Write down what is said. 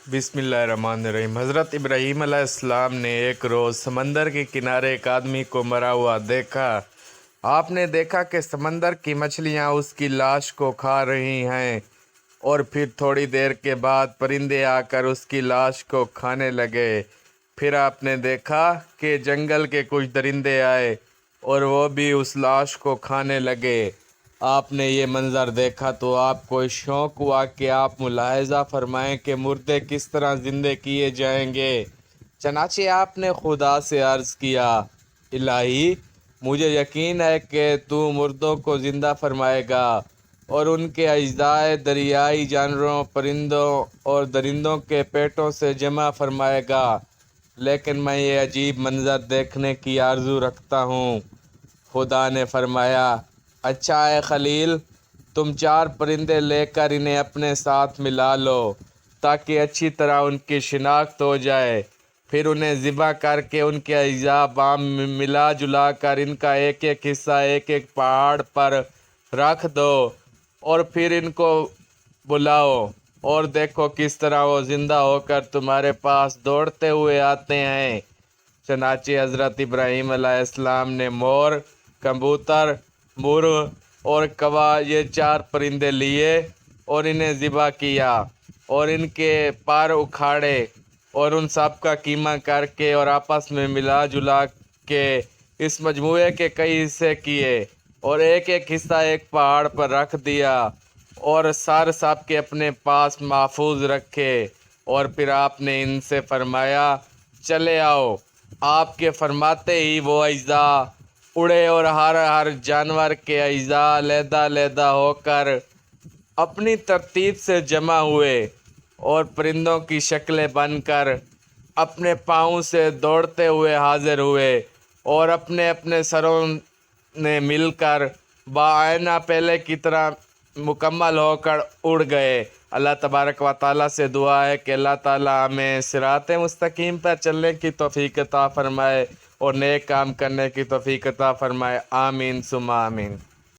بسم اللہ الرحمن الرحیم۔ حضرت ابراہیم علیہ السلام نے ایک روز سمندر کے کنارے ایک آدمی کو مرا ہوا دیکھا۔ آپ نے دیکھا کہ سمندر کی مچھلیاں اس کی لاش کو کھا رہی ہیں، اور پھر تھوڑی دیر کے بعد پرندے آ کر اس کی لاش کو کھانے لگے۔ پھر آپ نے دیکھا کہ جنگل کے کچھ درندے آئے اور وہ بھی اس لاش کو کھانے لگے۔ آپ نے یہ منظر دیکھا تو آپ کو شوق ہوا کہ آپ ملاحظہ فرمائیں کہ مردے کس طرح زندے کیے جائیں گے۔ چنانچہ آپ نے خدا سے عرض کیا، الہی، مجھے یقین ہے کہ تو مردوں کو زندہ فرمائے گا اور ان کے اجزاء دریائی جانوروں، پرندوں اور درندوں کے پیٹوں سے جمع فرمائے گا، لیکن میں یہ عجیب منظر دیکھنے کی آرزو رکھتا ہوں۔ خدا نے فرمایا، اچھا اے خلیل، تم 4 پرندے لے کر انہیں اپنے ساتھ ملا لو تاکہ اچھی طرح ان کی شناخت ہو جائے۔ پھر انہیں ذبح کر کے ان کے اجزاء بام ملا جلا کر ان کا ایک ایک حصہ ایک ایک پہاڑ پر رکھ دو، اور پھر ان کو بلاؤ اور دیکھو کس طرح وہ زندہ ہو کر تمہارے پاس دوڑتے ہوئے آتے ہیں۔ چنانچہ حضرت ابراہیم علیہ السلام نے مور، کبوتر، مرغ اور کوا، یہ 4 پرندے لیے اور انہیں ذبح کیا اور ان کے پر اکھاڑے اور ان سب کا قیمہ کر کے اور آپس میں ملا جلا کے اس مجموعے کے کئی حصے کیے اور ایک ایک حصہ ایک پہاڑ پر رکھ دیا اور سب کے اپنے پاس محفوظ رکھے۔ اور پھر آپ نے ان سے فرمایا، چلے آؤ۔ آپ کے فرماتے ہی وہ اجزاء اڑے اور ہر جانور کے اجزاء علیحدہ علیحدہ ہو کر اپنی ترتیب سے جمع ہوئے اور پرندوں کی شکلیں بن کر اپنے پاؤں سے دوڑتے ہوئے حاضر ہوئے اور اپنے اپنے سروں نے مل کر بآئینہ پہلے کی طرح مکمل ہو کر اڑ گئے۔ اللہ تبارک و تعالیٰ سے دعا ہے کہ اللہ تعالیٰ ہمیں صراط مستقیم پر چلنے کی توفیق عطا فرمائے اور نیک کام کرنے کی توفیق عطا فرمائے۔ آمین ثم آمین۔